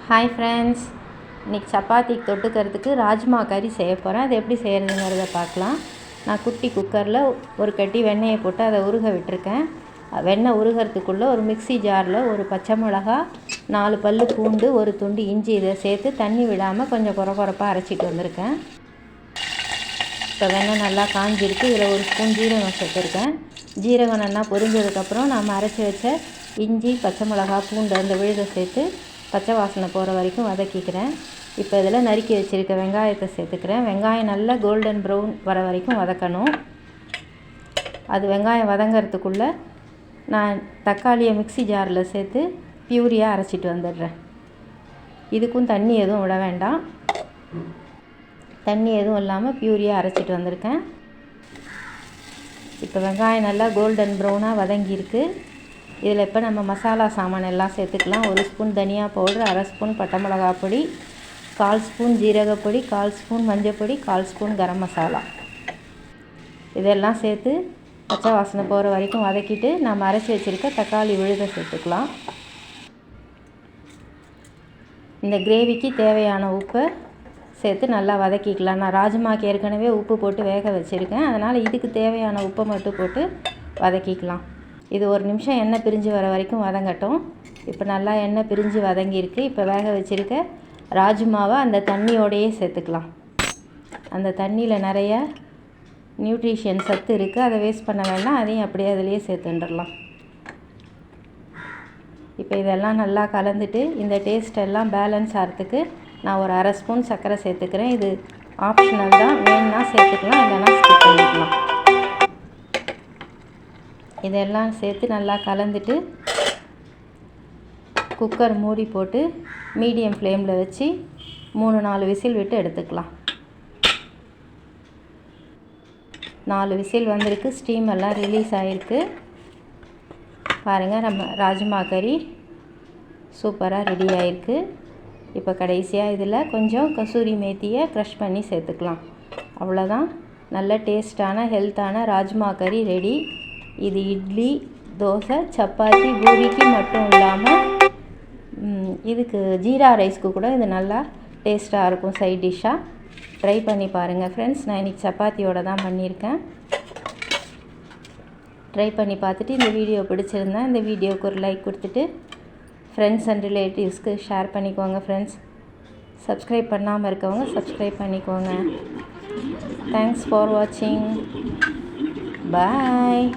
Hi friends, இன்றைக்கி சப்பாத்திக்கு தொட்டுக்கிறதுக்கு ராஜ்மா கறி செய்ய போகிறேன். அது எப்படி செய்கிறதுங்கிறத பார்க்கலாம். நான் குட்டி குக்கரில் ஒரு கட்டி வெண்ணெயை போட்டு அதை உருக விட்டுருக்கேன். வெண்ணெய் உருகிறதுக்குள்ளே ஒரு மிக்ஸி ஜாரில் ஒரு பச்சை மிளகா, 4 பல் பூண்டு, ஒரு துண்டு இஞ்சி இதை சேர்த்து தண்ணி விடாமல் கொஞ்சம் குறப்பாக அரைச்சிட்டு வந்திருக்கேன். இப்போ வெண்ணெய் நல்லா காஞ்சிருக்கு. இதில் ஒரு ஸ்பூன் ஜீரகம் சேர்த்துருக்கேன். ஜீரகம் நல்லா பொரிஞ்சதுக்கப்புறம் நாம் அரைச்சி வச்ச இஞ்சி, பச்சை மிளகா, பூண்டு அந்த விழுதை சேர்த்து பச்சை வாசனை போகிற வரைக்கும் வதக்கிக்கிறேன். இப்போ இதில் நறுக்கி வச்சுருக்க வெங்காயத்தை சேர்த்துக்கிறேன். வெங்காயம் நல்லா கோல்டன் ப்ரௌன் வர வரைக்கும் வதக்கணும். அது வெங்காயம் வதங்கிறதுக்குள்ளே நான் தக்காளியை மிக்ஸி ஜாரில் சேர்த்து பியூரியாக அரைச்சிட்டு வந்துடுறேன். இதுக்கும் தண்ணி எதுவும் விட வேண்டாம். தண்ணி எதுவும் இல்லாமல் பியூரியாக அரைச்சிட்டு வந்திருக்கேன். இப்போ வெங்காயம் நல்லா கோல்டன் ப்ரௌனாக வதங்கியிருக்கு. இதில் இப்போ நம்ம மசாலா சாமான் எல்லாம் சேர்த்துக்கலாம். 1 ஸ்பூன் தனியா பவுடர், 1/2 ஸ்பூன் பட்டை மிளகா பொடி, 1/4 ஸ்பூன் ஜீரகப்பொடி, 1/4 ஸ்பூன் மஞ்சப்பொடி, 1/4 ஸ்பூன் கரம் மசாலா. இதெல்லாம் சேர்த்து பச்சை வாசனை போகிற வரைக்கும் வதக்கிட்டு நம்ம அரைச்சி வச்சுருக்க தக்காளி விழுதை சேர்த்துக்கலாம். இந்த கிரேவிக்கு தேவையான உப்பை சேர்த்து நல்லா வதக்கிக்கலாம். நான் ராஜ்மாக்கு ஏற்கனவே உப்பு போட்டு வேக வச்சுருக்கேன். அதனால் இதுக்கு தேவையான உப்பை மட்டும் போட்டு வதக்கிக்கலாம். இது 1 நிமிஷம் எண்ணெய் பிரிஞ்சு வர வரைக்கும் வதங்கட்டும். இப்போ நல்லா எண்ணெய் பிரிஞ்சு வதங்கியிருக்கு. இப்போ வேக வச்சுருக்க ராஜ்மாவை அந்த தண்ணியோடையே சேர்த்துக்கலாம். அந்த தண்ணியில் நிறைய நியூட்ரிஷன் சத்து இருக்குது. அதை வேஸ்ட் பண்ண வேண்டாம். அதையும் அப்படியே அதிலேயே சேர்த்துட்டுடலாம். இப்போ இதெல்லாம் நல்லா கலந்துட்டு இந்த டேஸ்ட் எல்லாம் பேலன்ஸ் ஆகிறதுக்கு நான் ஒரு 1/2 ஸ்பூன் சர்க்கரை சேர்த்துக்கிறேன். இது ஆப்ஷனல் தான், வேணும்னா சேர்த்துக்கலாம், இல்லைனா ஸ்கிப் பண்ணிக்கலாம். இதெல்லாம் சேர்த்து நல்லா கலந்துட்டு குக்கர் மூடி போட்டு மீடியம் ஃப்ளேமில் வச்சு 3-4 விசில் விட்டு எடுத்துக்கலாம். 4 விசில் வந்திருக்கு. ஸ்டீம் எல்லாம் ரிலீஸ் ஆகிருக்கு. பாருங்கள், நம்ம ராஜ்மா கறி சூப்பராக ரெடி ஆகிருக்கு. இப்போ கடைசியாக இதில் கொஞ்சம் கசூரி மேத்தியை க்ரஷ் பண்ணி சேர்த்துக்கலாம். அவ்வளோதான், நல்ல டேஸ்டான ஹெல்த்தான ராஜ்மா கறி ரெடி. இது இட்லி, தோசை, சப்பாத்தி, பூரிக்கு மட்டும் இல்லாமல் இதுக்கு ஜீரா ரைஸ்க்கு கூட இது நல்லா டேஸ்ட்டாக இருக்கும் சைட் டிஷ்ஷாக. ட்ரை பண்ணி பாருங்கள் ஃப்ரெண்ட்ஸ். நான் இன்றைக்கி சப்பாத்தியோடு தான் பண்ணியிருக்கேன். ட்ரை பண்ணி பார்த்துட்டு இந்த வீடியோ பிடிச்சிருந்தா இந்த வீடியோவுக்கு ஒரு லைக் கொடுத்துட்டு ஃப்ரெண்ட்ஸ் அண்ட் ரிலேட்டிவ்ஸ்க்கு ஷேர் பண்ணிக்கோங்க ஃப்ரெண்ட்ஸ். சப்ஸ்கிரைப் பண்ணாமல் இருக்கவங்க சப்ஸ்கிரைப் பண்ணிக்கோங்க. தேங்க்ஸ் ஃபார் வாட்சிங். பாய்.